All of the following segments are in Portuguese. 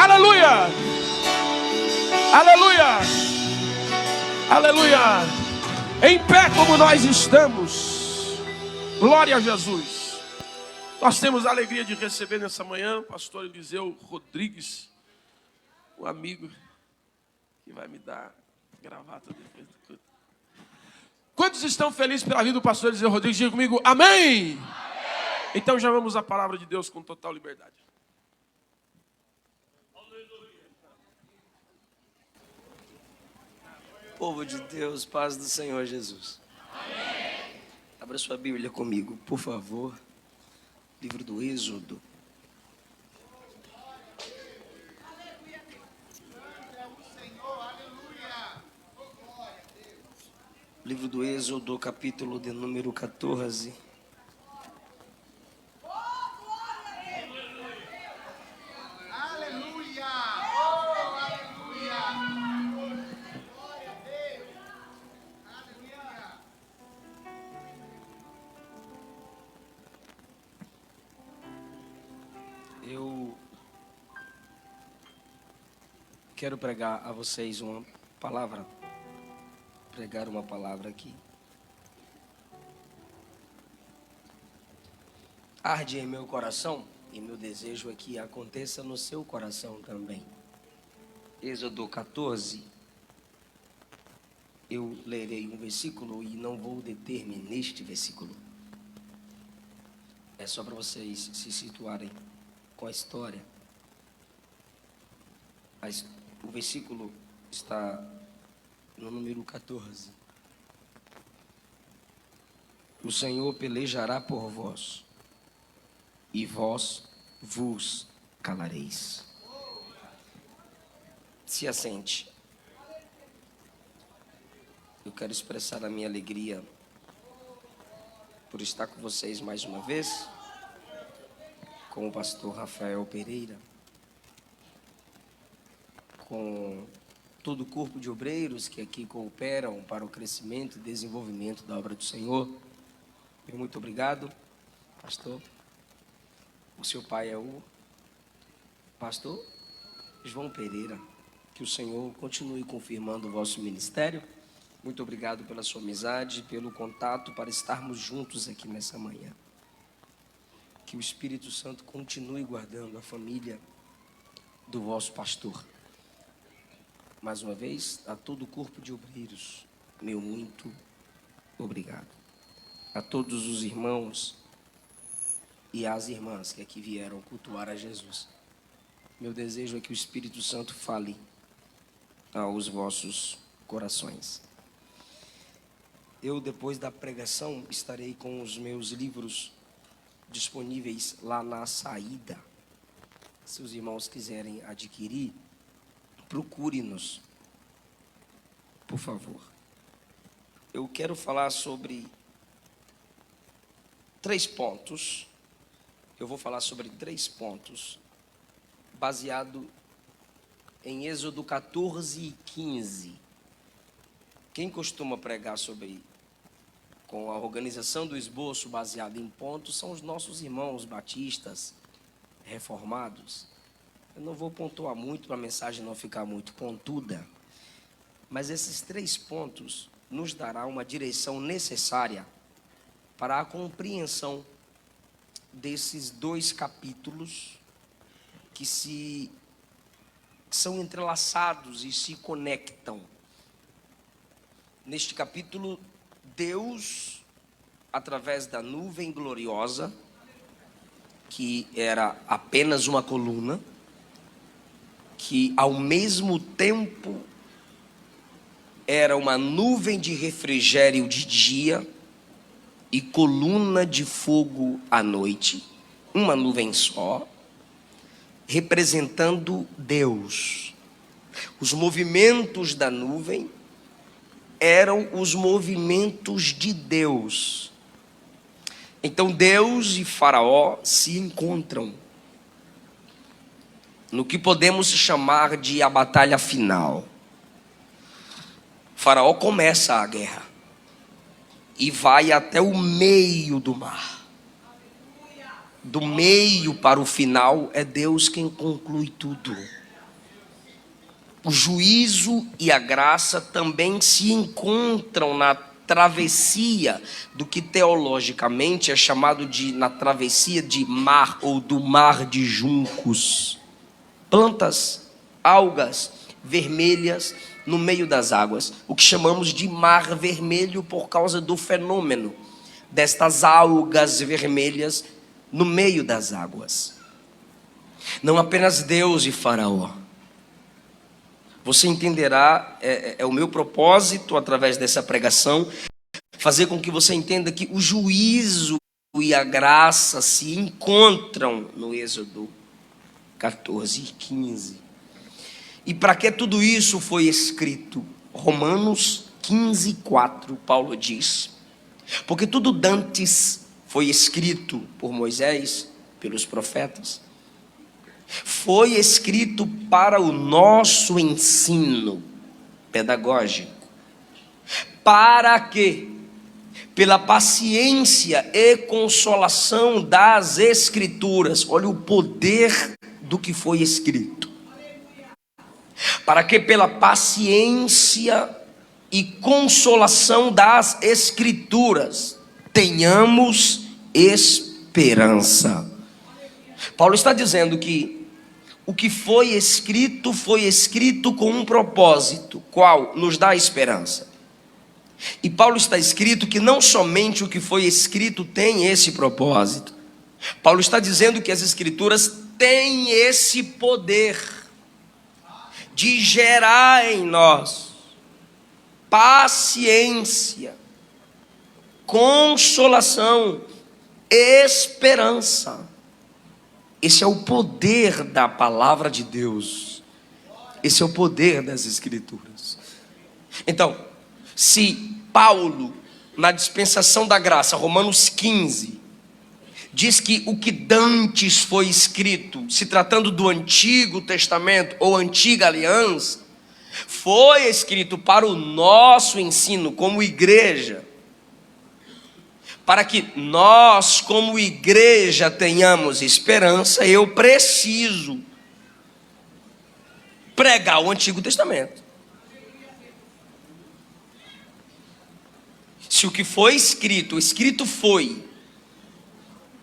Aleluia! Aleluia! Aleluia! Em pé como nós estamos. Glória a Jesus. Nós temos a alegria de receber nessa manhã o pastor Eliseu Rodrigues, um amigo que vai me dar gravata depois do culto. Quantos estão felizes pela vida do pastor Eliseu Rodrigues? Diga comigo, amém! Então já vamos à palavra de Deus com total liberdade. Povo de Deus, paz do Senhor Jesus. Amém. Abra sua Bíblia comigo, por favor. Livro do Êxodo. Livro do Êxodo, capítulo de número 14. Eu quero pregar a vocês uma palavra. Pregar uma palavra aqui. Arde em meu coração, e meu desejo é que aconteça no seu coração também. Êxodo 14. Eu lerei um versículo e não vou deter-me neste versículo. É só para vocês se situarem com a história. O versículo está no número 14. O Senhor pelejará por vós, e vós vos calareis. Se assente. Eu quero expressar a minha alegria por estar com vocês mais uma vez, com o pastor Rafael Pereira, com todo o corpo de obreiros que aqui cooperam para o crescimento e desenvolvimento da obra do Senhor. Meu muito obrigado, pastor. O seu pai é o pastor João Pereira. Que o Senhor continue confirmando o vosso ministério. Muito obrigado pela sua amizade, pelo contato, para estarmos juntos aqui nessa manhã. Que o Espírito Santo continue guardando a família do vosso pastor. Mais uma vez, a todo o corpo de obreiros, meu muito obrigado. A todos os irmãos e as irmãs que aqui vieram cultuar a Jesus. Meu desejo é que o Espírito Santo fale aos vossos corações. Eu, depois da pregação, estarei com os meus livros disponíveis lá na saída. Se os irmãos quiserem adquirir, procure-nos, por favor. Eu quero falar sobre 3 pontos. Eu vou falar sobre 3 pontos, baseado em Êxodo 14 e 15. Quem costuma pregar com a organização do esboço baseado em pontos são os nossos irmãos batistas, reformados. Eu não vou pontuar muito para a mensagem não ficar muito pontuda, mas esses 3 pontos nos dará uma direção necessária para a compreensão desses 2 capítulos que são entrelaçados e se conectam. Neste capítulo, Deus, através da nuvem gloriosa, que era apenas uma coluna, que ao mesmo tempo era uma nuvem de refrigério de dia e coluna de fogo à noite, uma nuvem só, representando Deus. Os movimentos da nuvem eram os movimentos de Deus. Então Deus e Faraó se encontram no que podemos chamar de a batalha final. Faraó começa a guerra e vai até o meio do mar. Do meio para o final é Deus quem conclui tudo. o juízo e a graça também se encontram na travessia do que teologicamente é chamado na travessia de mar ou do mar de juncos. Plantas, algas vermelhas no meio das águas, o que chamamos de mar vermelho por causa do fenômeno destas algas vermelhas no meio das águas. Não apenas Deus e Faraó. Você entenderá, é o meu propósito através dessa pregação, fazer com que você entenda que o juízo e a graça se encontram no Êxodo 14 e 15. E para que tudo isso foi escrito? Romanos 15, 4, Paulo diz: porque tudo dantes foi escrito por Moisés, pelos profetas, foi escrito para o nosso ensino pedagógico, para que, pela paciência e consolação das Escrituras, olha o poder do que foi escrito, para que pela paciência e consolação das Escrituras tenhamos esperança. Paulo está dizendo que o que foi escrito com um propósito, qual nos dá esperança. E Paulo está escrito que não somente o que foi escrito tem esse propósito. Paulo está dizendo que as Escrituras têm esse poder de gerar em nós paciência, consolação, esperança. Esse é o poder da palavra de Deus. Esse é o poder das Escrituras. Então, se Paulo, na dispensação da graça, Romanos 15, diz que o que dantes foi escrito, se tratando do Antigo Testamento ou Antiga Aliança, foi escrito para o nosso ensino como igreja, para que nós, como igreja, tenhamos esperança, eu preciso pregar o Antigo Testamento. Se o que foi escrito, foi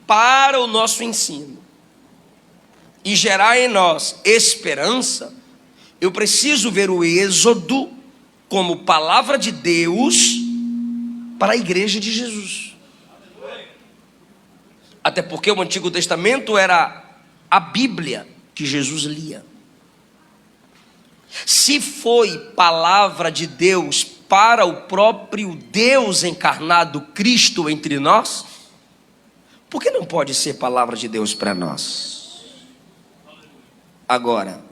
para o nosso ensino e gerar em nós esperança, eu preciso ver o Êxodo como palavra de Deus para a igreja de Jesus. Até porque o Antigo Testamento era a Bíblia que Jesus lia. Se foi palavra de Deus para o próprio Deus encarnado, Cristo entre nós, por que não pode ser palavra de Deus para nós? Agora,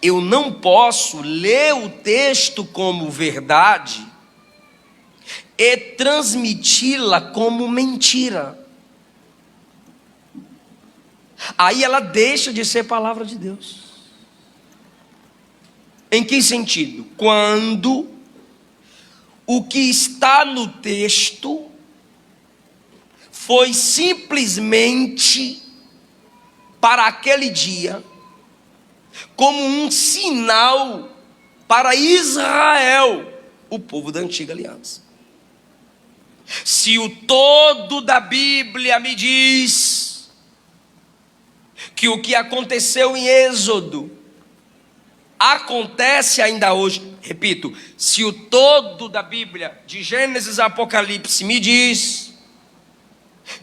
eu não posso ler o texto como verdade e transmiti-la como mentira. Aí ela deixa de ser palavra de Deus. Em que sentido? Quando o que está no texto foi simplesmente para aquele dia, como um sinal para Israel, o povo da antiga aliança. Se o todo da Bíblia me diz que o que aconteceu em Êxodo acontece ainda hoje, repito, se o todo da Bíblia, de Gênesis a Apocalipse, me diz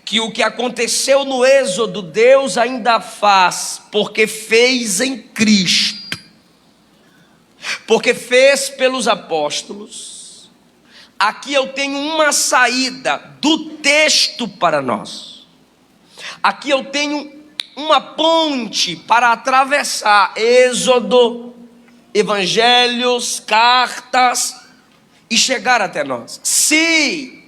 que o que aconteceu no Êxodo Deus ainda faz, porque fez em Cristo, porque fez pelos apóstolos, aqui eu tenho uma saída do texto para nós. Aqui eu tenho uma ponte para atravessar Êxodo, Evangelhos, cartas e chegar até nós. Se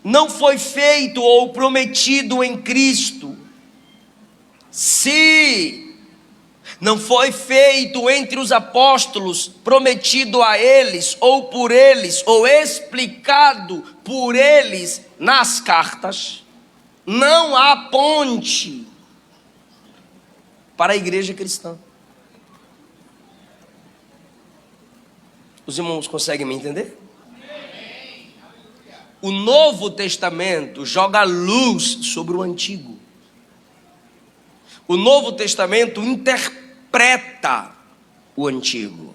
não foi feito ou prometido em Cristo, se não foi feito entre os apóstolos, prometido a eles, ou por eles, ou explicado por eles nas cartas, não há ponte para a igreja cristã. Os irmãos conseguem me entender? O Novo Testamento joga luz sobre o Antigo. O Novo Testamento interpreta o Antigo.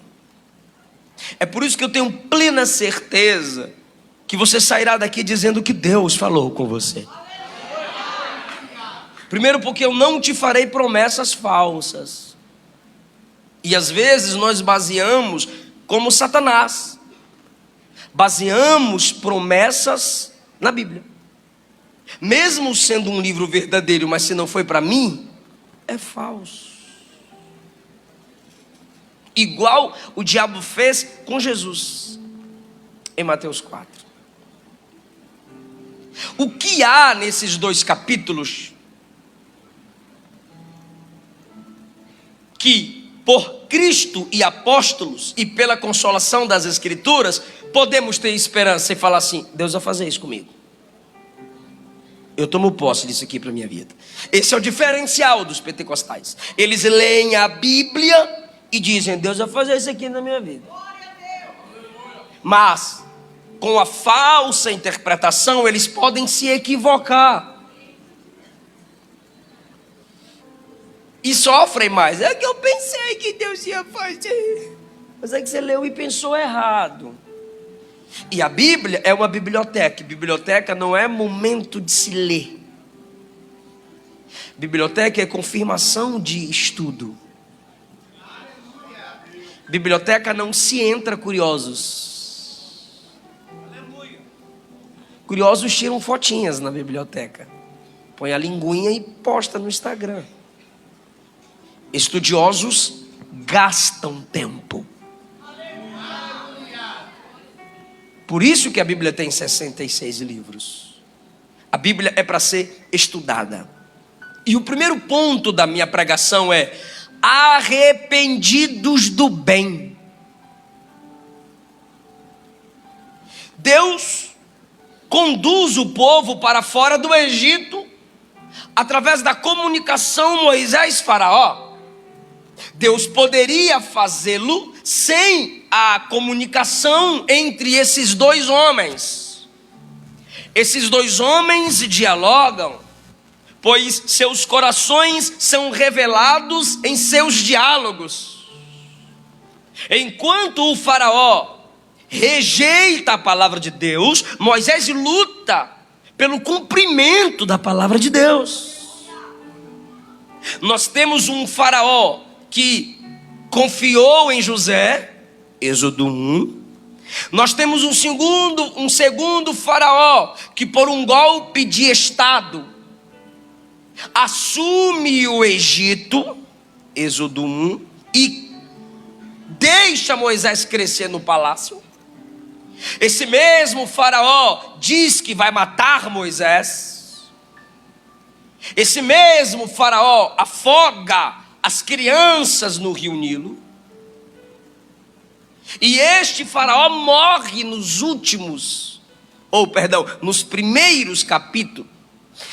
É por isso que eu tenho plena certeza que você sairá daqui dizendo que Deus falou com você. Primeiro, porque eu não te farei promessas falsas. E às vezes nós baseamos como Satanás. Baseamos promessas na Bíblia. Mesmo sendo um livro verdadeiro, mas se não foi para mim, é falso. Igual o diabo fez com Jesus, em Mateus 4. O que há nesses 2 capítulos que, por Cristo e apóstolos e pela consolação das Escrituras, podemos ter esperança e falar assim: Deus vai fazer isso comigo. Eu tomo posse disso aqui para a minha vida. Esse é o diferencial dos pentecostais. Eles leem a Bíblia e dizem: Deus vai fazer isso aqui na minha vida. Mas, com a falsa interpretação, eles podem se equivocar. E sofrem mais. É que eu pensei que Deus ia fazer. Mas é que você leu e pensou errado. E a Bíblia é uma biblioteca. Biblioteca não é momento de se ler. Biblioteca é confirmação de estudo. Biblioteca não se entra curiosos. Curiosos tiram fotinhas na biblioteca. Põe a linguinha e posta no Instagram. Estudiosos gastam tempo. Por isso que a Bíblia tem 66 livros. A Bíblia é para ser estudada. E o primeiro ponto da minha pregação é: arrependidos do bem. Deus conduz o povo para fora do Egito através da comunicação Moisés-Faraó. Deus poderia fazê-lo sem a comunicação entre esses 2 homens. Esses 2 homens dialogam, pois seus corações são revelados em seus diálogos. Enquanto o Faraó rejeita a palavra de Deus, Moisés luta pelo cumprimento da palavra de Deus. Nós temos um Faraó que confiou em José, Êxodo 1. Nós temos um segundo Faraó que, por um golpe de estado, assume o Egito, Êxodo 1, e deixa Moisés crescer no palácio. Esse mesmo Faraó diz que vai matar Moisés. Esse mesmo Faraó afoga as crianças no rio Nilo. E este Faraó morre nos primeiros capítulos.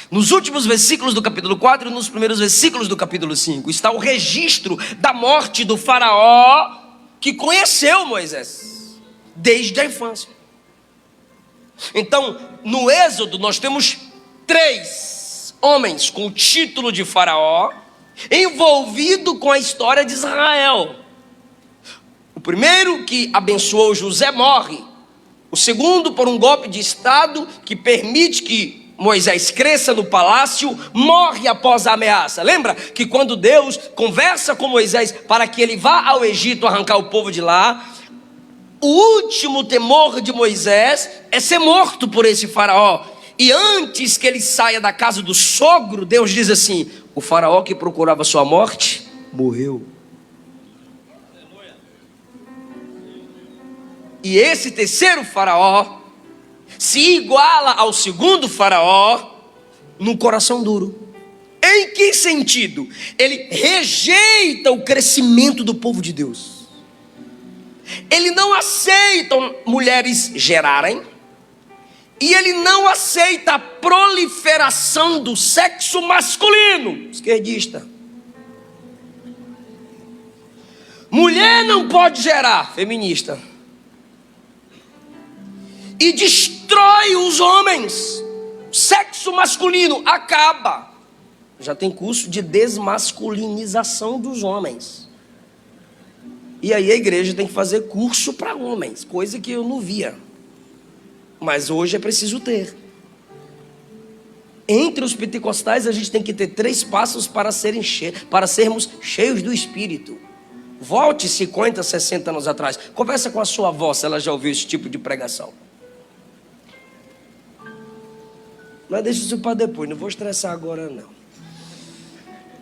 Nos últimos versículos do capítulo 4 e nos primeiros versículos do capítulo 5 está o registro da morte do Faraó que conheceu Moisés desde a infância. Então, no Êxodo nós temos 3 homens com o título de Faraó envolvido com a história de Israel. O primeiro, que abençoou José, morre. O segundo, por um golpe de estado que permite que Moisés cresça no palácio, morre após a ameaça. Lembra que quando Deus conversa com Moisés para que ele vá ao Egito arrancar o povo de lá, o último temor de Moisés é ser morto por esse Faraó. E antes que ele saia da casa do sogro, Deus diz assim: o Faraó que procurava sua morte, morreu. E esse terceiro Faraó se iguala ao segundo Faraó no coração duro. Em que sentido? Ele rejeita o crescimento do povo de Deus. Ele não aceita mulheres gerarem. E ele não aceita a proliferação do sexo masculino. Esquerdista. Mulher não pode gerar. Feminista. e destrói os homens. Sexo masculino acaba. Já tem curso de desmasculinização dos homens. E aí a igreja tem que fazer curso para homens, coisa que eu não via. Mas hoje é preciso ter. Entre os pentecostais a gente tem que ter 3 passos para sermos cheios do Espírito. Volte 50, 60 anos atrás. Conversa com a sua avó se ela já ouviu esse tipo de pregação. Mas deixa isso para depois, não vou estressar agora não.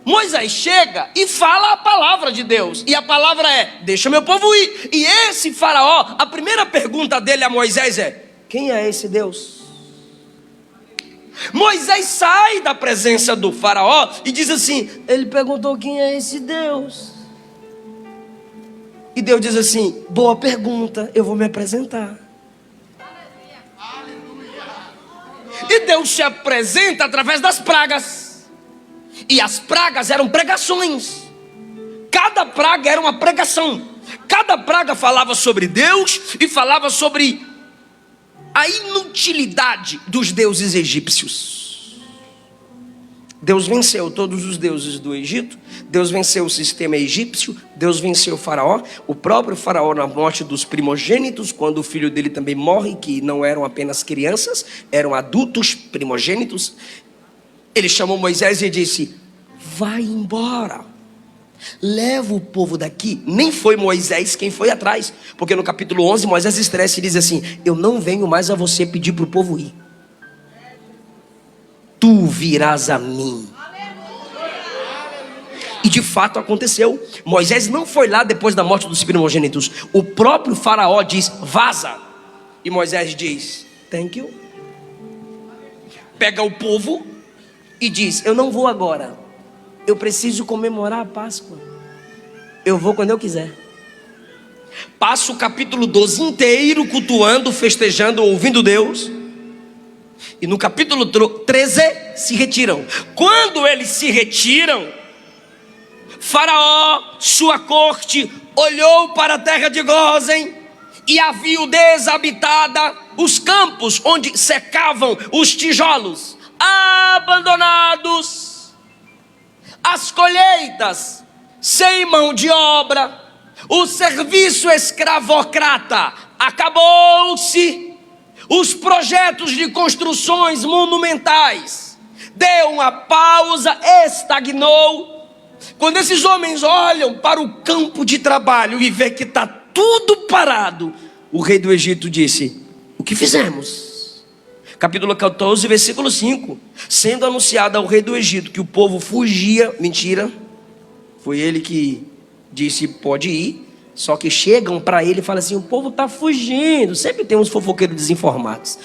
Moisés chega e fala a palavra de Deus. E a palavra é: deixa meu povo ir. E esse faraó, a primeira pergunta dele a Moisés é: quem é esse Deus? Moisés sai da presença do faraó e diz assim: ele perguntou quem é esse Deus. E Deus diz assim: boa pergunta, eu vou me apresentar. E Deus se apresenta através das pragas. E as pragas eram pregações. Cada praga era uma pregação. Cada praga falava sobre Deus e falava sobre a inutilidade dos deuses egípcios. Deus venceu todos os deuses do Egito. Deus venceu o sistema egípcio. Deus venceu o faraó. O próprio faraó, na morte dos primogênitos, quando o filho dele também morre, que não eram apenas crianças, eram adultos primogênitos, ele chamou Moisés e disse: vai embora, leva o povo daqui. Nem foi Moisés quem foi atrás, porque no capítulo 11 Moisés estressa e diz assim: eu não venho mais a você pedir para o povo ir, tu virás a mim. E de fato aconteceu. Moisés não foi lá depois da morte dos primogênitos. O próprio faraó diz: vaza. E Moisés diz: thank you. Pega o povo e diz: eu não vou agora, eu preciso comemorar a Páscoa, eu vou quando eu quiser. Passa o capítulo 12 inteiro cultuando, festejando, ouvindo Deus. E no capítulo 13 se retiram. Quando eles se retiram, Faraó, sua corte, olhou para a terra de Gósen e a viu desabitada, os campos onde secavam os tijolos abandonados, as colheitas sem mão de obra, o serviço escravocrata acabou-se, os projetos de construções monumentais deu uma pausa, estagnou. Quando esses homens olham para o campo de trabalho e vê que está tudo parado, o rei do Egito disse: o que fizemos? Capítulo 14, versículo 5. Sendo anunciado ao rei do Egito que o povo fugia, mentira, foi ele que disse: pode ir. Só que chegam para ele e falam assim: o povo está fugindo. Sempre tem uns fofoqueiros desinformados.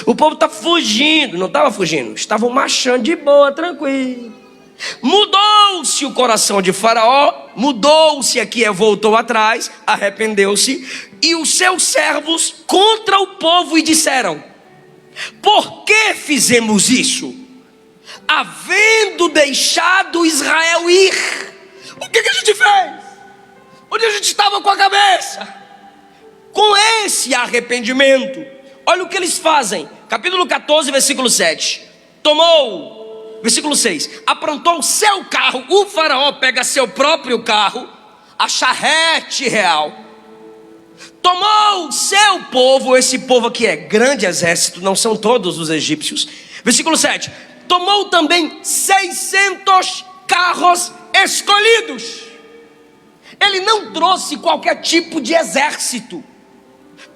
O povo está fugindo. Não estava fugindo, estavam marchando de boa, tranquilo. Mudou-se o coração de Faraó, mudou-se, aqui voltou atrás, arrependeu-se, e os seus servos contra o povo, e disseram: por que fizemos isso? Havendo deixado Israel ir. O que a gente fez? Onde a gente estava com a cabeça? Com esse arrependimento, olha o que eles fazem. Capítulo 14, versículo 7. Versículo 6, aprontou o seu carro. O faraó pega seu próprio carro, a charrete real. Tomou o seu povo, esse povo aqui é grande exército, não são todos os egípcios. Versículo 7, tomou também 600 carros escolhidos. Ele não trouxe qualquer tipo de exército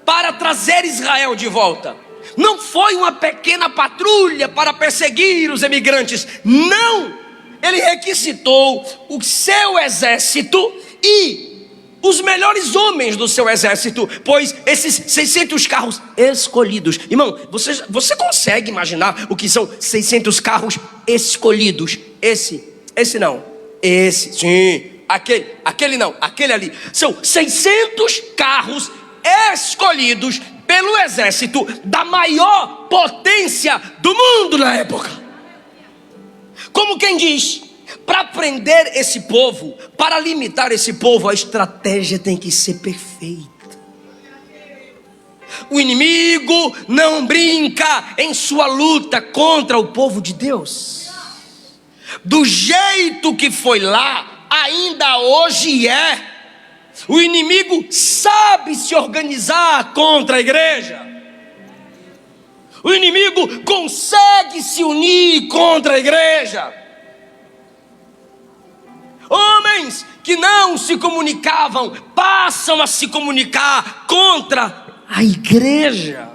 para trazer Israel de volta. Não foi uma pequena patrulha para perseguir os emigrantes. Não! Ele requisitou o seu exército e os melhores homens do seu exército, pois esses 600 carros escolhidos. Irmão, você consegue imaginar o que são 600 carros escolhidos? Esse não. Esse, sim. Aquele não. Aquele ali. São 600 carros escolhidos pelo exército da maior potência do mundo na época. Como quem diz, para prender esse povo, para limitar esse povo, a estratégia tem que ser perfeita. O inimigo não brinca em sua luta contra o povo de Deus. Do jeito que foi lá, ainda hoje é. O inimigo sabe se organizar contra a igreja. O inimigo consegue se unir contra a igreja. Homens que não se comunicavam passam a se comunicar contra a igreja.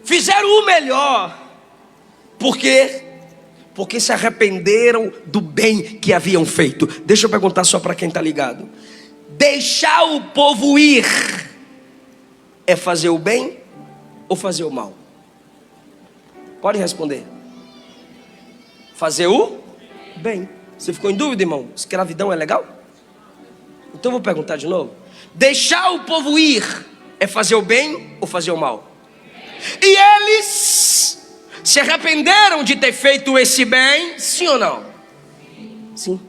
Fizeram o melhor. Por quê? Porque se arrependeram do bem que haviam feito. Deixa eu perguntar só para quem está ligado. Deixar o povo ir é fazer o bem ou fazer o mal? Pode responder. Fazer o bem. Você ficou em dúvida, irmão? Escravidão é legal? Então eu vou perguntar de novo. Deixar o povo ir é fazer o bem ou fazer o mal? E eles se arrependeram de ter feito esse bem, sim ou não? Sim.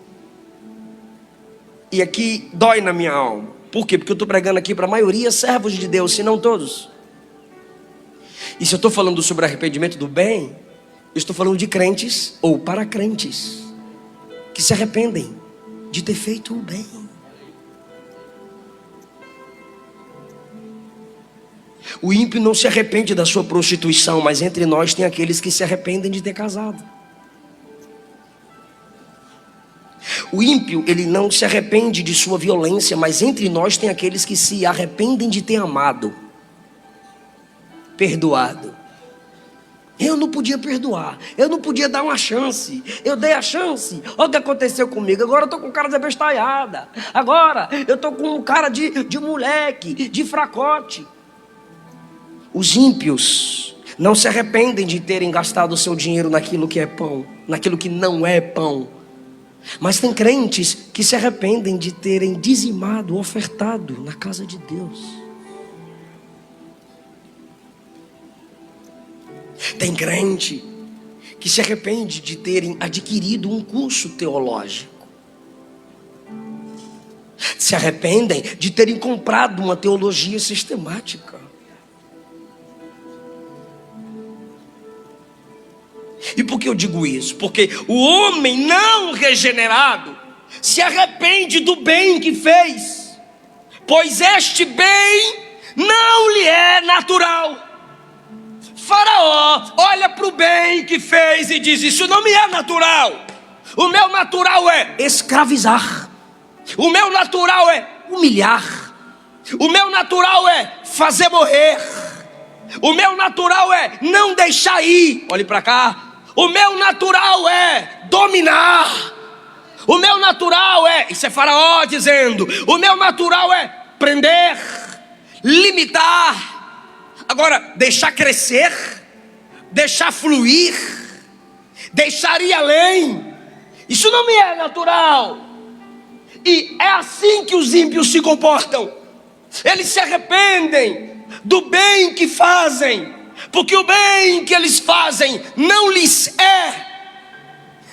E aqui dói na minha alma. Por quê? Porque eu estou pregando aqui para a maioria servos de Deus, se não todos. E se eu estou falando sobre arrependimento do bem, eu estou falando de crentes ou para crentes que se arrependem de ter feito o bem. O ímpio não se arrepende da sua prostituição, mas entre nós tem aqueles que se arrependem de ter casado. O ímpio, ele não se arrepende de sua violência, mas entre nós tem aqueles que se arrependem de ter amado, perdoado. Eu não podia perdoar, eu não podia dar uma chance. Eu dei a chance, olha o que aconteceu comigo. Agora eu estou com cara de abestalhada. Agora eu estou com cara de moleque, de fracote. Os ímpios não se arrependem de terem gastado o seu dinheiro naquilo que é pão, naquilo que não é pão. Mas tem crentes que se arrependem de terem dizimado, ofertado na casa de Deus. Tem crente que se arrepende de terem adquirido um curso teológico. Se arrependem de terem comprado uma teologia sistemática. E por que eu digo isso? Porque o homem não regenerado se arrepende do bem que fez, pois este bem não lhe é natural. Faraó olha para o bem que fez e diz: isso não me é natural. O meu natural é escravizar. O meu natural é humilhar. O meu natural é fazer morrer. O meu natural é não deixar ir. Olhe para cá. O meu natural é dominar. O meu natural é, isso é Faraó dizendo, o meu natural é prender, limitar. Agora, deixar crescer, deixar fluir, deixar ir além, isso não me é natural. E é assim que os ímpios se comportam. Eles se arrependem do bem que fazem, porque o bem que eles fazem não lhes é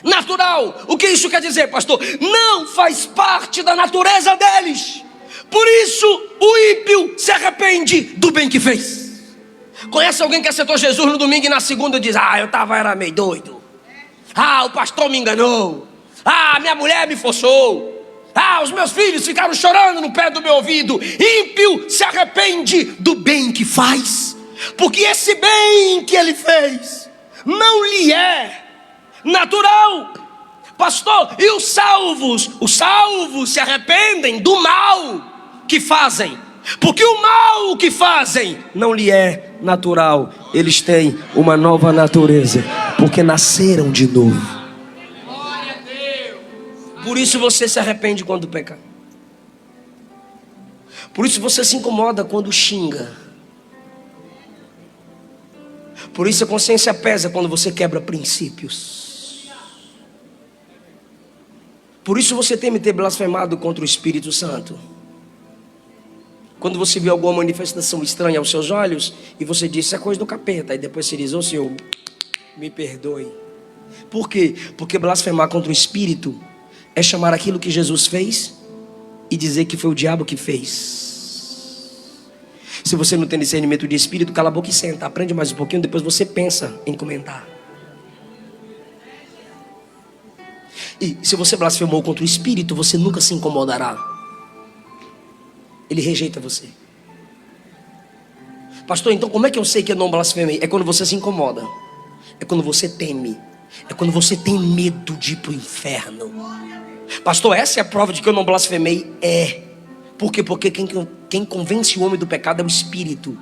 natural. O que isso quer dizer, pastor? Não faz parte da natureza deles. Por isso o ímpio se arrepende do bem que fez. Conhece alguém que aceitou Jesus no domingo e na segunda diz: era meio doido. O pastor me enganou. Minha mulher me forçou. Os meus filhos ficaram chorando no pé do meu ouvido. Ímpio se arrepende do bem que faz, porque esse bem que ele fez não lhe é natural. Pastor, e os salvos? Os salvos se arrependem do mal que fazem, porque o mal que fazem não lhe é natural. Eles têm uma nova natureza, porque nasceram de novo. Por isso você se arrepende quando peca. Por isso você se incomoda quando xinga. Por isso a consciência pesa quando você quebra princípios. Por isso você teme ter blasfemado contra o Espírito Santo. Quando você vê alguma manifestação estranha aos seus olhos e você diz: isso é coisa do capeta. Aí depois você diz: Senhor, me perdoe. Por quê? Porque blasfemar contra o Espírito é chamar aquilo que Jesus fez e dizer que foi o diabo que fez. Se você não tem discernimento de espírito, cala a boca e senta. Aprende mais um pouquinho, depois você pensa em comentar. E se você blasfemou contra o espírito, você nunca se incomodará. Ele rejeita você. Pastor, então como é que eu sei que eu não blasfemei? É quando você se incomoda. É quando você teme. É quando você tem medo de ir para o inferno. Pastor, essa é a prova de que eu não blasfemei? É. Por quê? Porque quem convence o homem do pecado é o espírito.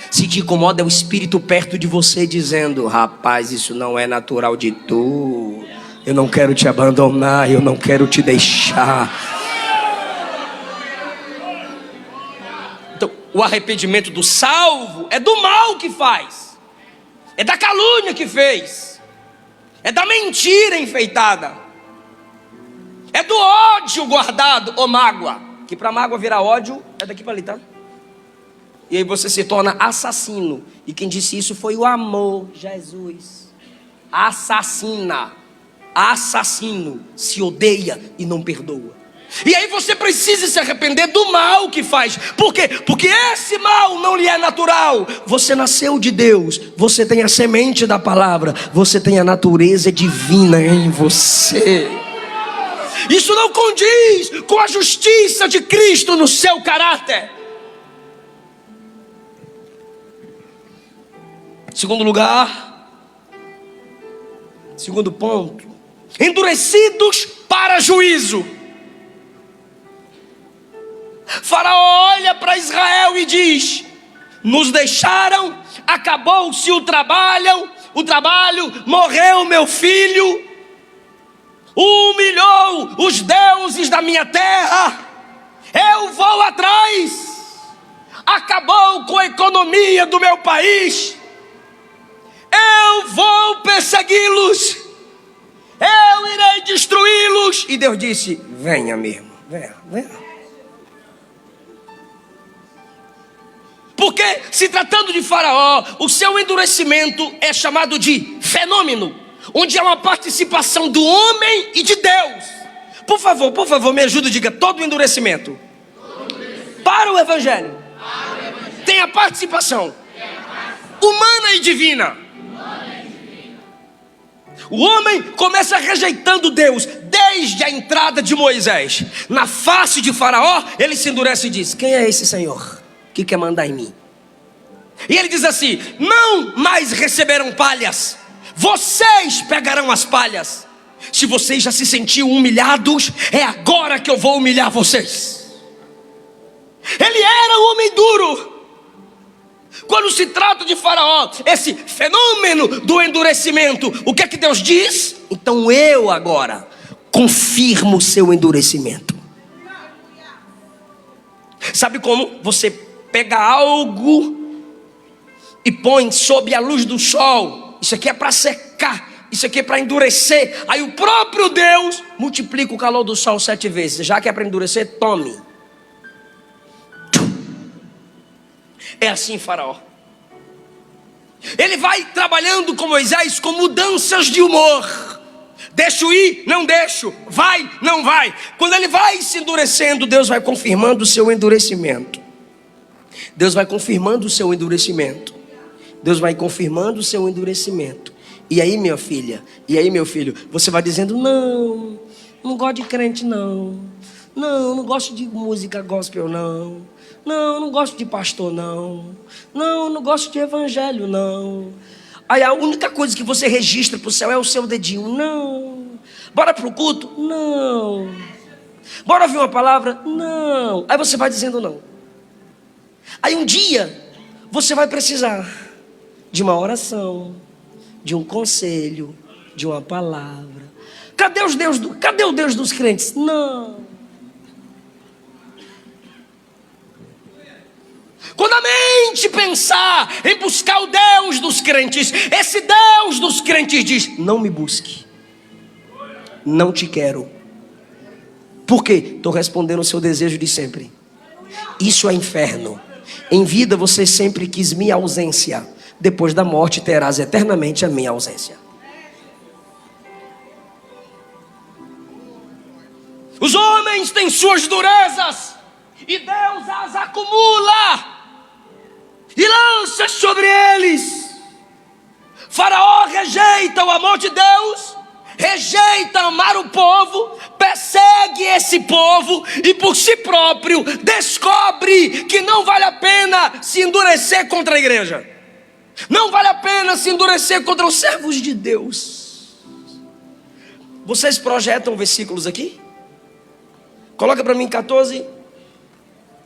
Se te incomoda, é o espírito perto de você dizendo: rapaz, isso não é natural de tu. Eu não quero te abandonar, eu não quero te deixar. Então, o arrependimento do salvo é do mal que faz. É da calúnia que fez. É da mentira enfeitada. É do ódio guardado ou mágoa. Que para mágoa virar ódio é daqui para ali, tá? E aí você se torna assassino. E quem disse isso foi o amor, Jesus. Assassina. Assassino se odeia e não perdoa. E aí você precisa se arrepender do mal que faz. Por quê? Porque esse mal não lhe é natural. Você nasceu de Deus. Você tem a semente da palavra. Você tem a natureza divina em você. Isso não condiz com a justiça de Cristo no seu caráter. Segundo lugar, segundo ponto, endurecidos para juízo. Faraó olha para Israel e diz: nos deixaram, acabou-se o trabalho, morreu meu filho, humilhou os deuses da minha terra, eu vou atrás, acabou com a economia do meu país, eu vou persegui-los, eu irei destruí-los. E Deus disse: venha mesmo, venha. Porque, se tratando de Faraó, o seu endurecimento é chamado de fenômeno, onde há uma participação do homem e de Deus. Por favor, me ajuda e diga: todo endurecimento para o Evangelho tem a participação humana e divina. O homem começa rejeitando Deus desde a entrada de Moisés. Na face de Faraó, ele se endurece e diz: quem é esse Senhor que quer mandar em mim? E ele diz assim: não mais receberão palhas, vocês pegarão as palhas. Se vocês já se sentiam humilhados, é agora que eu vou humilhar vocês. Ele era um homem duro. Quando se trata de Faraó, esse fenômeno do endurecimento, o que é que Deus diz? Então eu agora confirmo o seu endurecimento. Sabe como? Você pega algo e põe sob a luz do sol. Isso aqui é para secar, isso aqui é para endurecer. Aí o próprio Deus multiplica o calor do sol 7 vezes. Já que é para endurecer, tome. É assim Faraó. Ele vai trabalhando com Moisés com mudanças de humor. Deixo ir, não deixo. Vai, não vai. Quando ele vai se endurecendo, Deus vai confirmando o seu endurecimento. Deus vai confirmando o seu endurecimento. Deus vai confirmando o seu endurecimento. E aí, minha filha, e aí, meu filho, você vai dizendo: não gosto de crente não. Não gosto de música gospel não. Não gosto de pastor não. Não gosto de evangelho não. Aí a única coisa que você registra para o céu é o seu dedinho. Não. Bora para o culto? Não. Bora ouvir uma palavra? Não. Aí você vai dizendo não. Aí um dia você vai precisar de uma oração, de um conselho, de uma palavra. Cadê o Deus dos crentes? Não. Quando a mente pensar em buscar o Deus dos crentes, esse Deus dos crentes diz: não me busque, não te quero. Por quê? Estou respondendo o seu desejo de sempre. Isso é inferno. Em vida você sempre quis minha ausência, depois da morte terás eternamente a minha ausência. Os homens têm suas durezas e Deus as acumula. e lança sobre eles. Faraó rejeita o amor de Deus, rejeita amar o povo, persegue esse povo e por si próprio descobre que não vale a pena se endurecer contra a igreja, não vale a pena se endurecer contra os servos de Deus. Vocês projetam versículos aqui? Coloca para mim 14,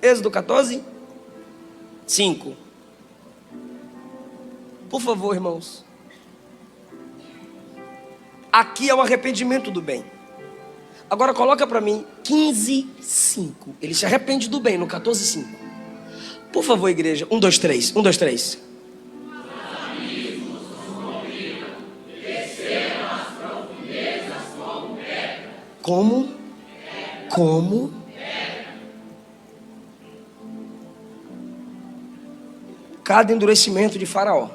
Êxodo 14, 5. Por favor, irmãos. Aqui é o arrependimento do bem. Agora coloca para mim 15, 5. Ele se arrepende do bem no 14, 5. Por favor, igreja. 1, 2, 3. 1, 2, 3. Como? Cada endurecimento de Faraó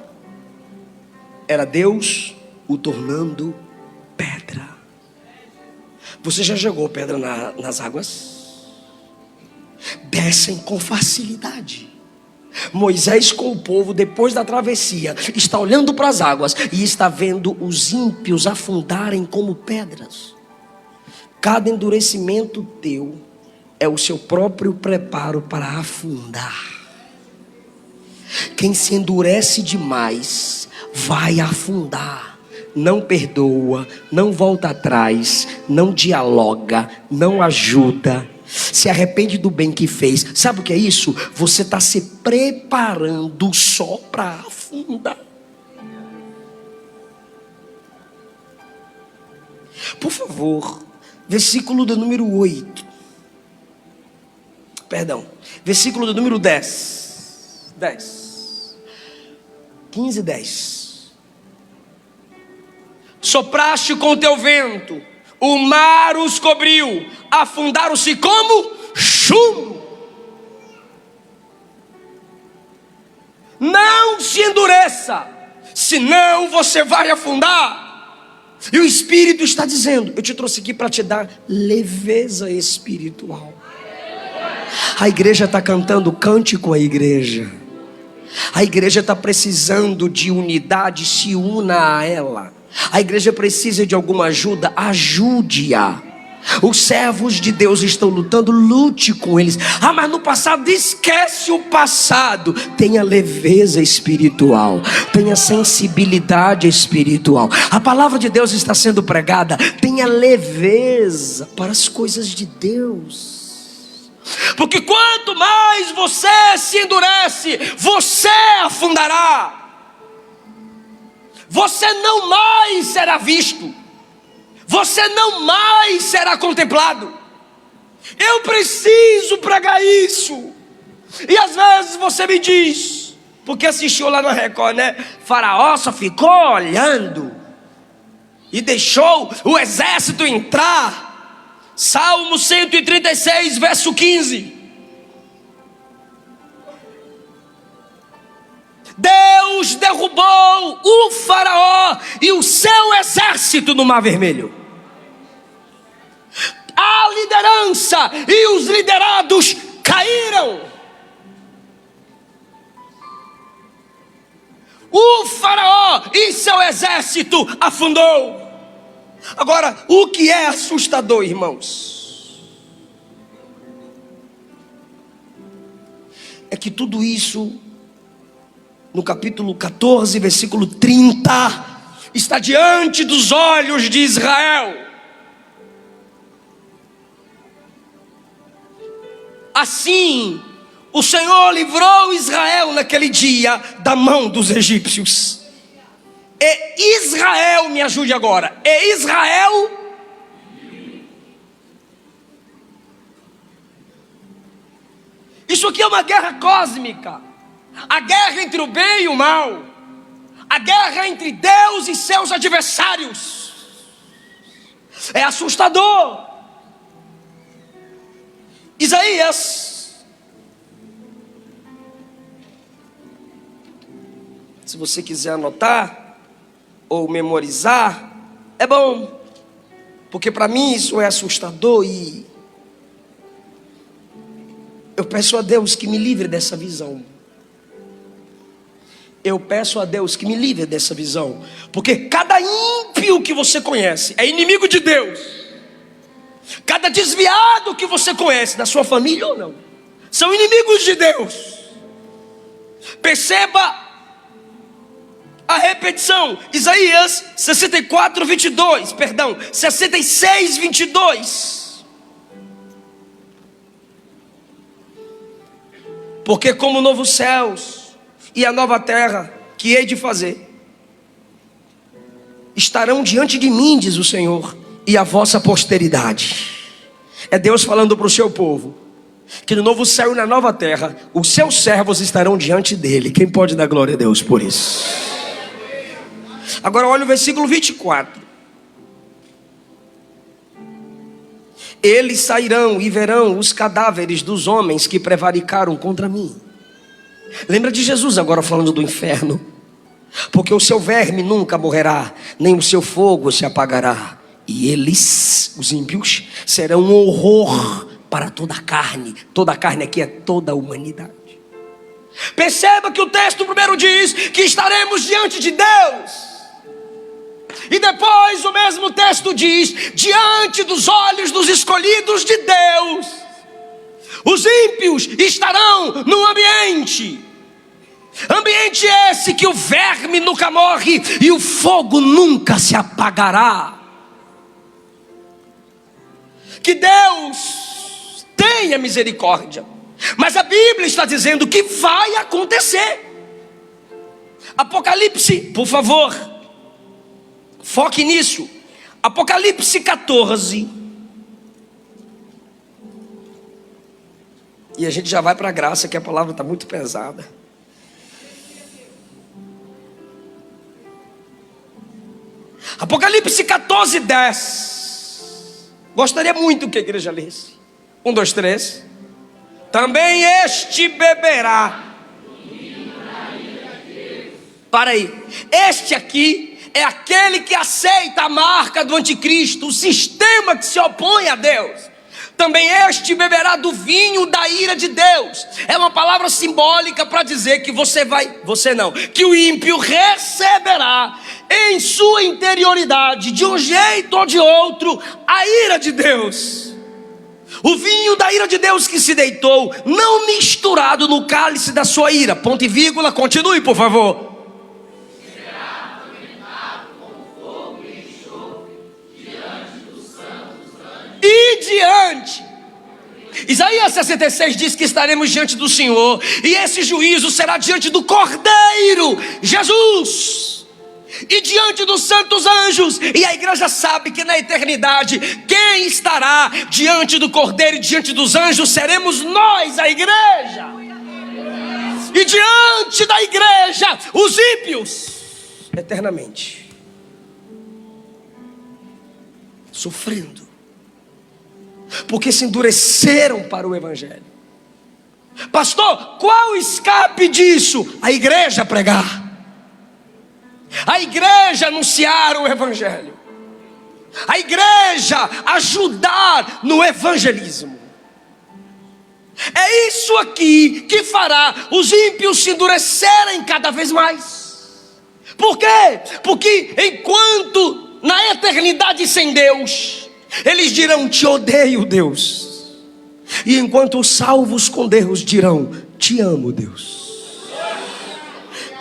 era Deus o tornando pedra. Você já jogou pedra nas águas? Descem com facilidade. Moisés com o povo, depois da travessia, está olhando para as águas e está vendo os ímpios afundarem como pedras. Cada endurecimento teu é o seu próprio preparo para afundar. Quem se endurece demais vai afundar. Não perdoa, não volta atrás, não dialoga, não ajuda, se arrepende do bem que fez. Sabe o que é isso? Você está se preparando só para afundar. Por favor, versículo do número 8. Perdão, versículo do número 10. 15, 10. Sopraste com teu vento, o mar os cobriu, afundaram-se como chumbo. Não se endureça, senão você vai afundar. E o Espírito está dizendo: eu te trouxe aqui para te dar leveza espiritual. A igreja está cantando, cante com a igreja. A igreja está precisando de unidade, se una a ela. A igreja precisa de alguma ajuda, ajude-a. Os servos de Deus estão lutando, lute com eles. Ah, mas no passado, esquece o passado. Tenha leveza espiritual, tenha sensibilidade espiritual. A palavra de Deus está sendo pregada. Tenha leveza para as coisas de Deus. Porque quanto mais você se endurece, você afundará. Você não mais será visto. Você não mais será contemplado. Eu preciso pregar isso. E às vezes você me diz, porque assistiu lá no Record, né? Faraó só ficou olhando e deixou o exército entrar. Salmo 136, verso 15. Deus derrubou o Faraó e o seu exército no Mar Vermelho. A liderança e os liderados caíram. O Faraó e seu exército afundou. Agora, o que é assustador, irmãos, é que tudo isso, no capítulo 14, versículo 30, está diante dos olhos de Israel. Assim, o Senhor livrou Israel naquele dia da mão dos egípcios. E Israel, me ajude agora, e Israel isso aqui é uma guerra cósmica. A guerra entre o bem e o mal. A guerra entre Deus e seus adversários. É assustador. Isaías, se você quiser anotar ou memorizar, é bom, porque para mim isso é assustador e eu peço a Deus que me livre dessa visão. Eu peço a Deus que me livre dessa visão, porque cada ímpio que você conhece é inimigo de Deus. Cada desviado que você conhece, da sua família ou não, são inimigos de Deus. Perceba a repetição. Isaías 66, 22. Porque como novos céus e a nova terra que hei de fazer estarão diante de mim, diz o Senhor, e a vossa posteridade. É Deus falando para o seu povo que no novo céu e na nova terra os seus servos estarão diante dele. Quem pode dar glória a Deus por isso? Agora olha o versículo 24. Eles sairão e verão os cadáveres dos homens que prevaricaram contra mim. Lembra de Jesus agora falando do inferno. Porque o seu verme nunca morrerá, nem o seu fogo se apagará. E eles, os ímpios, serão um horror para toda a carne. Toda a carne aqui é toda a humanidade. Perceba que o texto primeiro diz que estaremos diante de Deus. E depois o mesmo texto diz, diante dos olhos dos escolhidos de Deus. Os ímpios estarão no ambiente esse que o verme nunca morre e o fogo nunca se apagará. Que Deus tenha misericórdia. Mas a Bíblia está dizendo que vai acontecer. Apocalipse, por favor, foque nisso. Apocalipse 14. E a gente já vai para a graça, que a palavra está muito pesada. Apocalipse 14, 10. Gostaria muito que a igreja lesse. 1, 2, 3. Também este beberá. Para aí. Este aqui é aquele que aceita a marca do anticristo, o sistema que se opõe a Deus. Também este beberá do vinho da ira de Deus. É uma palavra simbólica para dizer que que o ímpio receberá em sua interioridade, de um jeito ou de outro, a ira de Deus. O vinho da ira de Deus que se deitou, não misturado no cálice da sua ira. Ponto e vírgula, continue por favor. E diante. Isaías 66 diz que estaremos diante do Senhor, e esse juízo será diante do Cordeiro, Jesus, e diante dos santos anjos. E a igreja sabe que na eternidade, quem estará diante do Cordeiro e diante dos anjos seremos nós, a igreja. E diante da igreja, os ímpios, eternamente, sofrendo, porque se endureceram para o evangelho. Pastor, qual o escape disso? A igreja pregar, a igreja anunciar o evangelho, a igreja ajudar no evangelismo. É isso aqui que fará os ímpios se endurecerem cada vez mais. Por quê? Porque enquanto na eternidade sem Deus, eles dirão: te odeio, Deus. E enquanto os salvos com Deus dirão: te amo, Deus.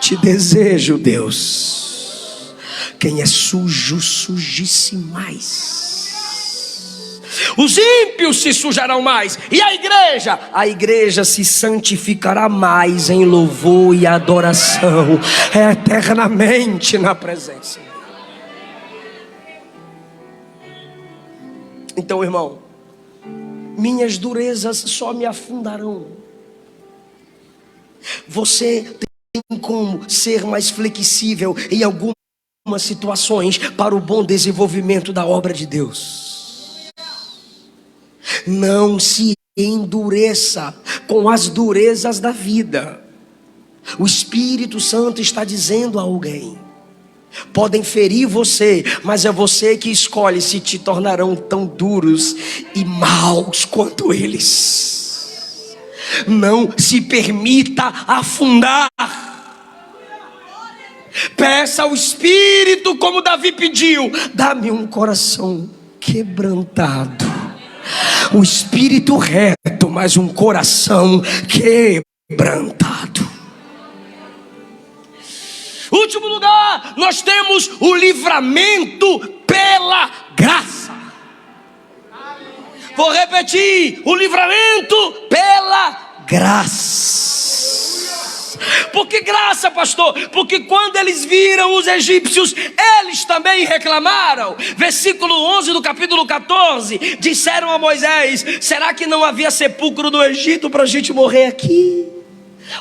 Te desejo, Deus. Quem é sujo, suje-se mais. Os ímpios se sujarão mais. E a igreja? A igreja se santificará mais em louvor e adoração, eternamente na presença. Então, irmão, minhas durezas só me afundarão. Você tem como ser mais flexível em algumas situações para o bom desenvolvimento da obra de Deus. Não se endureça com as durezas da vida. O Espírito Santo está dizendo a alguém: podem ferir você, mas é você que escolhe se te tornarão tão duros e maus quanto eles. Não se permita afundar. Peça ao Espírito, como Davi pediu: dá-me um coração quebrantado. O espírito reto, mas um coração quebrantado. Último lugar, nós temos o livramento pela graça. Vou repetir: o livramento pela graça. Por que graça, pastor? Porque quando eles viram os egípcios, eles também reclamaram. Versículo 11 do capítulo 14: disseram a Moisés: será que não havia sepulcro no Egito para a gente morrer aqui?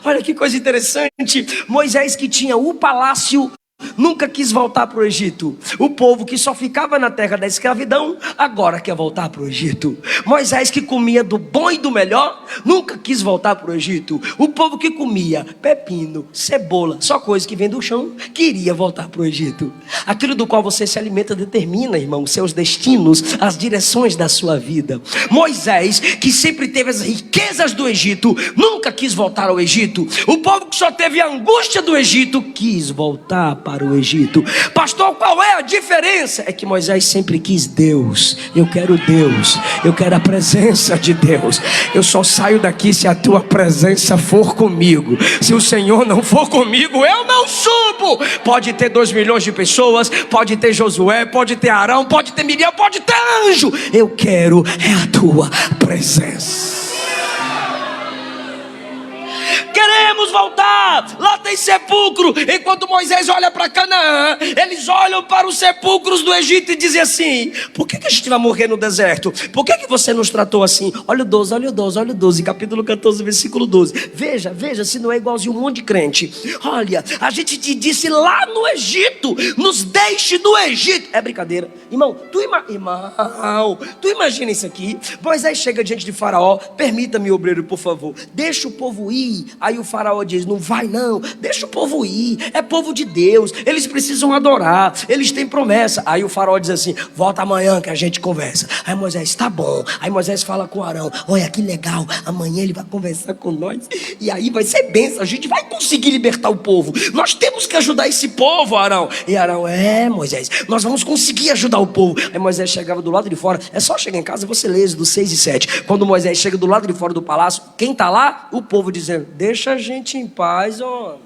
Olha que coisa interessante. Moisés, que tinha o palácio, nunca quis voltar para o Egito. O povo que só ficava na terra da escravidão, agora quer voltar para o Egito. Moisés, que comia do bom e do melhor, nunca quis voltar para o Egito. O povo que comia pepino, cebola, só coisa que vem do chão, queria voltar para o Egito. Aquilo do qual você se alimenta determina, irmão, seus destinos, as direções da sua vida. Moisés, que sempre teve as riquezas do Egito, nunca quis voltar ao Egito. O povo que só teve a angústia do Egito, quis voltar para o Egito. Pastor, qual é a diferença? É que Moisés sempre quis Deus. Eu quero Deus, eu quero a presença de Deus. Eu só saio daqui se a tua presença for comigo. Se o Senhor não for comigo, eu não subo. Pode ter 2 milhões de pessoas, pode ter Josué, pode ter Arão, pode ter Miriam, pode ter anjo. Eu quero é a tua presença. Queremos voltar. Lá tem sepulcro. Enquanto Moisés olha para Canaã, eles olham para os sepulcros do Egito e dizem assim: por que a gente vai morrer no deserto? Por que você nos tratou assim? Olha o 12, olha o 12, olha o 12, capítulo 14, versículo 12. Veja se não é igualzinho um monte de crente. Olha, a gente te disse lá no Egito: nos deixe no Egito. É brincadeira. Irmão, tu imagina isso aqui. Moisés chega diante de Faraó: permita-me, obreiro, por favor, deixa o povo ir. Aí o Faraó diz: não vai não, deixa o povo ir, é povo de Deus, eles precisam adorar, eles têm promessa. Aí o Faraó diz assim: volta amanhã que a gente conversa. Aí Moisés: tá bom. Aí Moisés fala com Arão: olha que legal, amanhã ele vai conversar com nós, e aí vai ser bênção, a gente vai conseguir libertar o povo. Nós temos que ajudar esse povo, Arão. E Arão: Moisés, nós vamos conseguir ajudar o povo. Aí Moisés chegava do lado de fora. É só chegar em casa, você lê do 6 e 7. Quando Moisés chega do lado de fora do palácio, quem está lá? O povo dizendo: deixa a gente em paz, homem.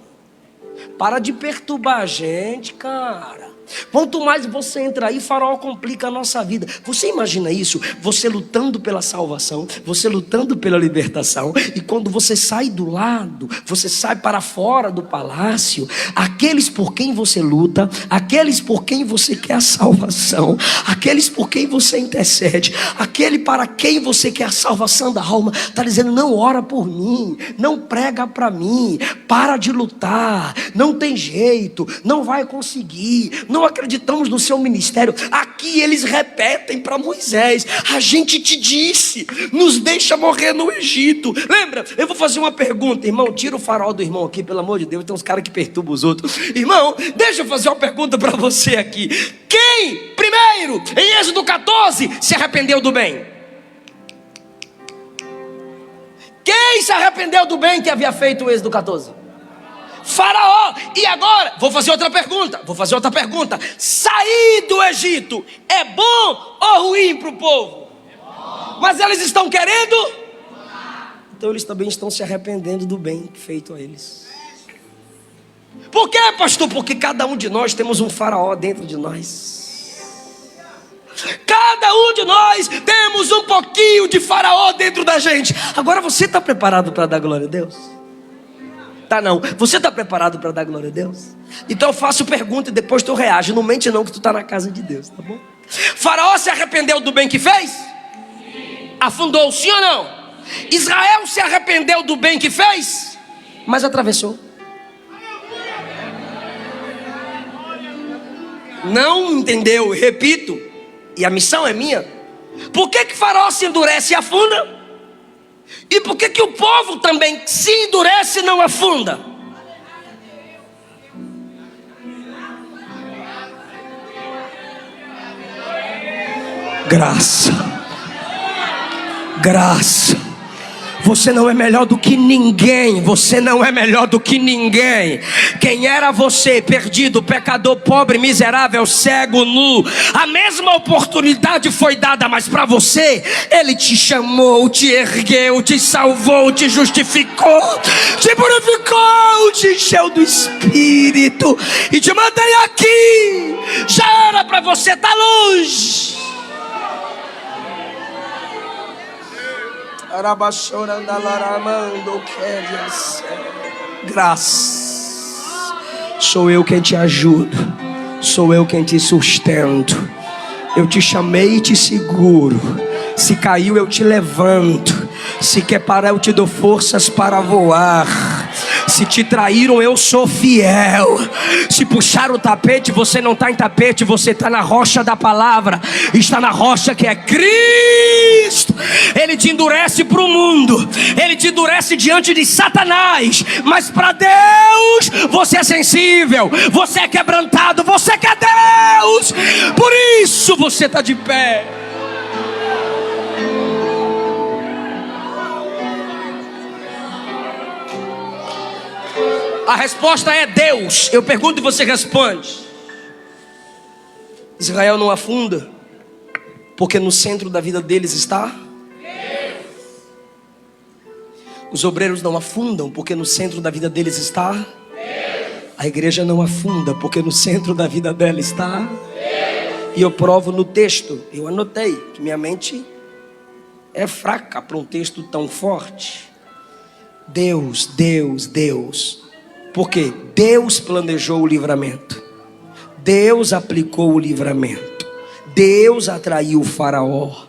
Para de perturbar a gente, cara. Quanto mais você entra aí, Faraó complica a nossa vida. Você imagina isso? Você lutando pela salvação, você lutando pela libertação, e quando você sai do lado, você sai para fora do palácio, aqueles por quem você luta, aqueles por quem você quer a salvação, aqueles por quem você intercede, aquele para quem você quer a salvação da alma, está dizendo: não ora por mim, não prega para mim, para de lutar, não tem jeito, não vai conseguir, não acreditamos no seu ministério. Aqui eles repetem para Moisés: a gente te disse, nos deixa morrer no Egito. Lembra? Eu vou fazer uma pergunta, irmão. Tira o farol do irmão aqui, pelo amor de Deus. Tem uns caras que perturbam os outros. Irmão, deixa eu fazer uma pergunta para você aqui. Quem primeiro, em Êxodo 14, se arrependeu do bem? Quem se arrependeu do bem que havia feito o Êxodo 14? Faraó. E agora, vou fazer outra pergunta. Sair do Egito é bom ou ruim para o povo? Mas eles estão querendo? Então eles também estão se arrependendo do bem feito a eles. Por quê, pastor? Porque cada um de nós temos um Faraó dentro de nós. Cada um de nós temos um pouquinho de Faraó dentro da gente. Agora, você está preparado para dar glória a Deus? Tá não, você está preparado para dar glória a Deus? Então eu faço pergunta e depois tu reage. Não mente não, que tu está na casa de Deus, tá bom? Faraó se arrependeu do bem que fez? Sim. Afundou, sim ou não? Israel se arrependeu do bem que fez? Mas atravessou. Não entendeu? Repito, e a missão é minha. Por que Faraó se endurece e afunda? E por que o povo também se endurece e não afunda? Graça. Você não é melhor do que ninguém. Você não é melhor do que ninguém. Quem era você, perdido, pecador, pobre, miserável, cego, nu, a mesma oportunidade foi dada, mas para você, Ele te chamou, te ergueu, te salvou, te justificou, te purificou, te encheu do Espírito e te mantém aqui. Já era para você estar longe. Graça. Sou eu quem te ajudo, sou eu quem te sustento. Eu te chamei e te seguro. Se caiu eu te levanto. Se quer parar eu te dou forças para voar. Se te traíram eu sou fiel. Se puxaram o tapete, você não está em tapete, você está na rocha da palavra. Está na rocha que é Cristo. Ele te endurece para o mundo, Ele te endurece diante de Satanás, mas para Deus você é sensível, você é quebrantado, você quer Deus. Por isso você está de pé. A resposta é Deus. Eu pergunto e você responde. Israel não afunda porque no centro da vida deles está Deus. Os obreiros não afundam porque no centro da vida deles está Deus. A igreja não afunda porque no centro da vida dela está Deus. E eu provo no texto. Eu anotei que minha mente é fraca para um texto tão forte. Deus, Deus, Deus. Porque Deus planejou o livramento, Deus aplicou o livramento, Deus atraiu o faraó,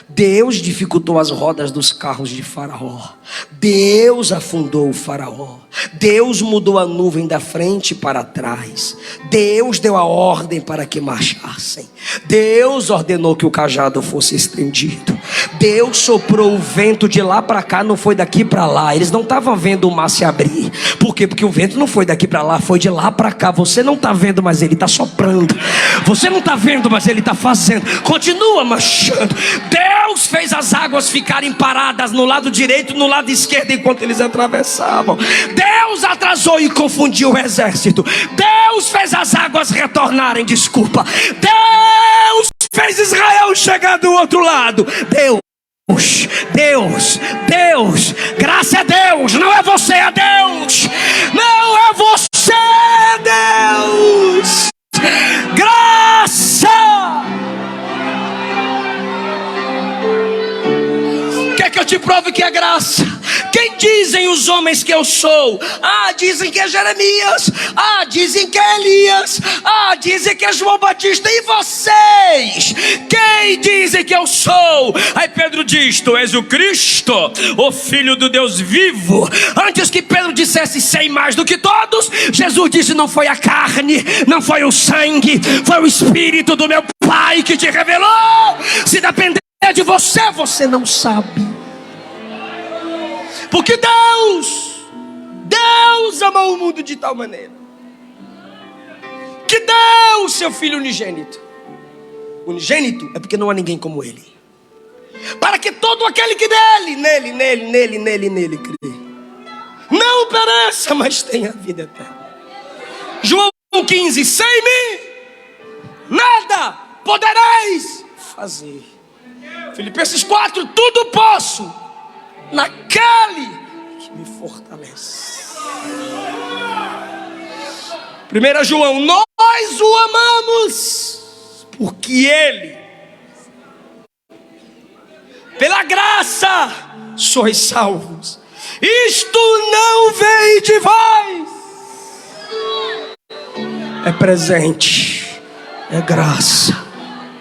Deus dificultou as rodas dos carros de Faraó, Deus afundou o faraó, Deus mudou a nuvem da frente para trás, Deus deu a ordem para que marchassem, Deus ordenou que o cajado fosse estendido, Deus soprou o vento de lá para cá, não foi daqui para lá. Eles não estavam vendo o mar se abrir. Por quê? Porque o vento não foi daqui para lá, foi de lá para cá. Você não está vendo, mas Ele está soprando. Você não está vendo, mas Ele está fazendo. Continua marchando. Deus fez as águas ficarem paradas no lado direito e no lado esquerdo enquanto eles atravessavam. Deus atrasou e confundiu o exército. Deus fez as águas retornarem. Desculpa. Deus fez Israel chegar do outro lado. Deus, graça é Deus, não é você, é Deus, não é você, é Deus, graça. Quer que eu te prove que é graça? Quem dizem os homens que eu sou? Dizem que é Jeremias. Dizem que é Elias. Dizem que é João Batista. E vocês? Quem dizem que eu sou? Aí Pedro diz: tu és o Cristo, o Filho do Deus vivo. Antes que Pedro dissesse sei mais do que todos, Jesus disse: não foi a carne, não foi o sangue, foi o Espírito do meu Pai que te revelou. Se depender de você, você não sabe. Porque Deus amou o mundo de tal maneira que deu o seu Filho unigênito. Unigênito é porque não há ninguém como Ele, para que todo aquele que nele crê não pereça, mas tenha vida eterna. João 15: sem mim nada podereis fazer. Filipenses 4: tudo posso naquele que me fortalece. 1 João: nós o amamos porque Ele, pela graça sois salvos. Isto não vem de vós, é presente, é graça,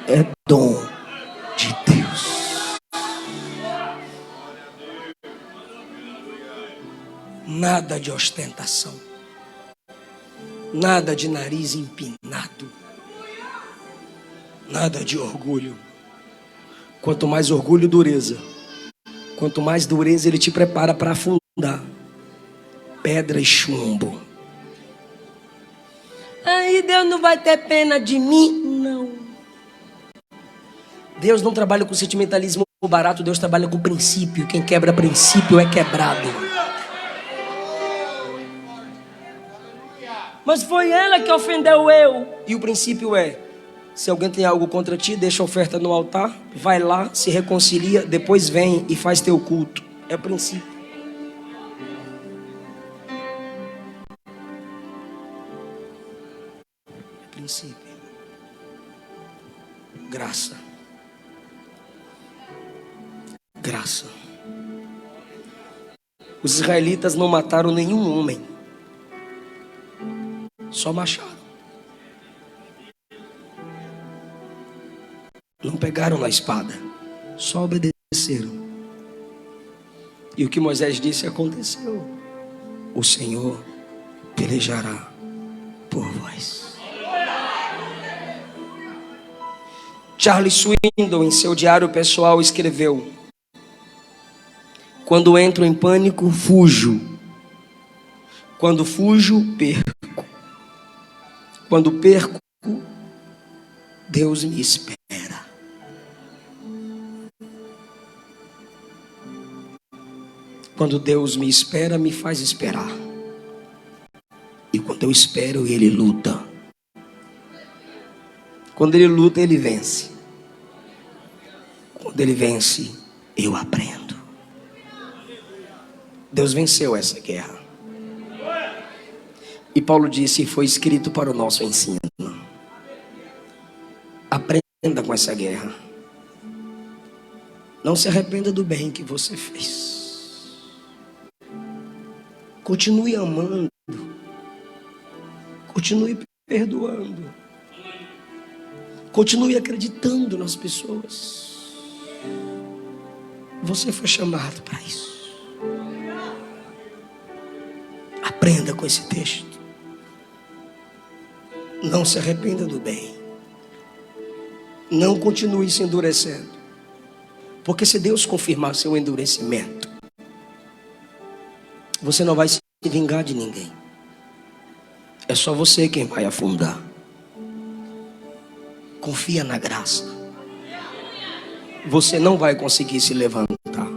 é dom de Deus. Nada de ostentação, nada de nariz empinado, nada de orgulho. Quanto mais orgulho, dureza. Quanto mais dureza, ele te prepara para afundar. Pedra e chumbo. Aí Deus não vai ter pena de mim? Não. Deus não trabalha com sentimentalismo barato, Deus trabalha com princípio. Quem quebra princípio é quebrado. Mas foi ela que ofendeu eu. E o princípio é: se alguém tem algo contra ti, deixa a oferta no altar, vai lá, se reconcilia, depois vem e faz teu culto. É o princípio. É princípio. Graça. Graça. Os israelitas não mataram nenhum homem, só machado. Não pegaram na espada, só obedeceram. E o que Moisés disse aconteceu: o Senhor pelejará por vós. Charles Swindoll, em seu diário pessoal, escreveu: quando entro em pânico, fujo. Quando fujo, perco. Quando perco, Deus me espera. Quando Deus me espera, me faz esperar. E quando eu espero, Ele luta. Quando Ele luta, Ele vence. Quando Ele vence, eu aprendo. Deus venceu essa guerra. E Paulo disse: foi escrito para o nosso ensino. Aprenda com essa guerra. Não se arrependa do bem que você fez. Continue amando. Continue perdoando. Continue acreditando nas pessoas. Você foi chamado para isso. Aprenda com esse texto. Não se arrependa do bem. Não continue se endurecendo. Porque se Deus confirmar seu endurecimento, você não vai se vingar de ninguém. É só você quem vai afundar. Confia na graça. Você não vai conseguir se levantar.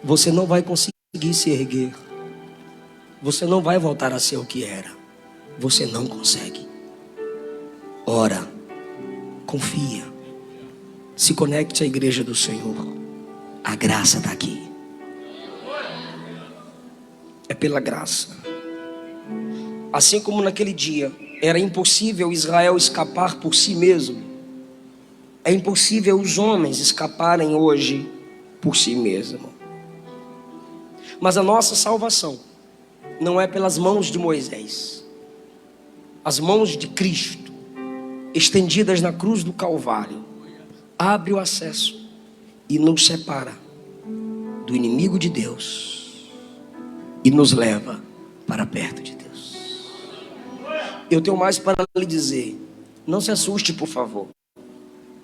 Você não vai conseguir se erguer. Você não vai voltar a ser o que era. Você não consegue. Ora, confia. Se conecte à igreja do Senhor. A graça está aqui. É pela graça. Assim como naquele dia era impossível Israel escapar por si mesmo, é impossível os homens escaparem hoje por si mesmo. Mas a nossa salvação não é pelas mãos de Moisés. As mãos de Cristo, estendidas na cruz do Calvário, abre o acesso e nos separa do inimigo de Deus e nos leva para perto de Deus. Eu tenho mais para lhe dizer. Não se assuste, por favor.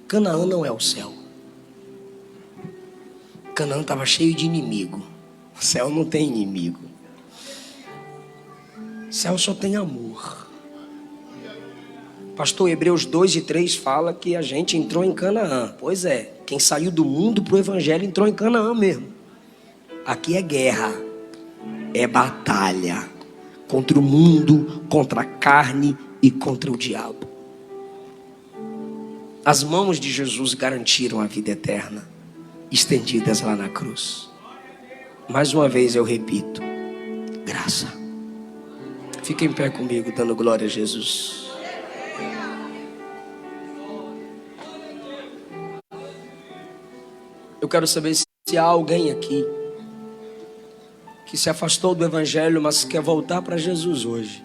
Canaã não é o céu. Canaã estava cheio de inimigo. O céu não tem inimigo. O céu só tem amor. Pastor, Hebreus 2:3 fala que a gente entrou em Canaã. Pois é, quem saiu do mundo para o evangelho entrou em Canaã mesmo. Aqui é guerra, é batalha contra o mundo, contra a carne e contra o diabo. As mãos de Jesus garantiram a vida eterna, estendidas lá na cruz. Mais uma vez eu repito: graça. Fique em pé comigo, dando glória a Jesus. Eu quero saber se há alguém aqui que se afastou do evangelho, mas quer voltar para Jesus hoje.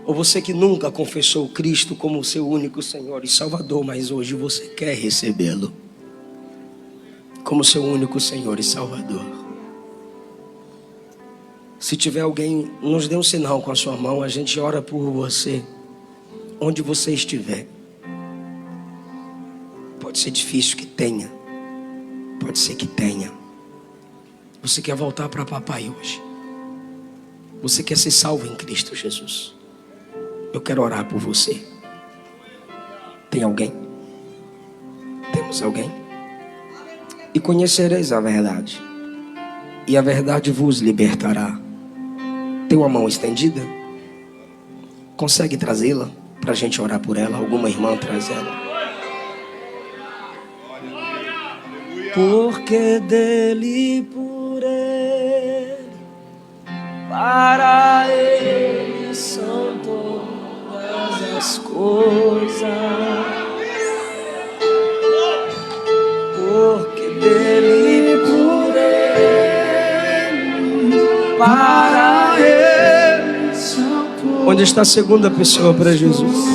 Ou você que nunca confessou Cristo como seu único Senhor e Salvador, mas hoje você quer recebê-lo como seu único Senhor e Salvador. Se tiver alguém, nos dê um sinal com a sua mão, a gente ora por você, onde você estiver. Pode ser difícil que tenha, pode ser que tenha. Você quer voltar para papai hoje? Você quer ser salvo em Cristo Jesus? Eu quero orar por você. Tem alguém? Temos temos alguém? E conhecereis a verdade, e a verdade vos libertará. Tem uma mão estendida? Consegue trazê-la para a gente orar por ela? Alguma irmã traz ela? Porque dele, por ele, para ele são todas as coisas. Porque dele, por ele, para ele são todas. Onde está a segunda pessoa para Jesus?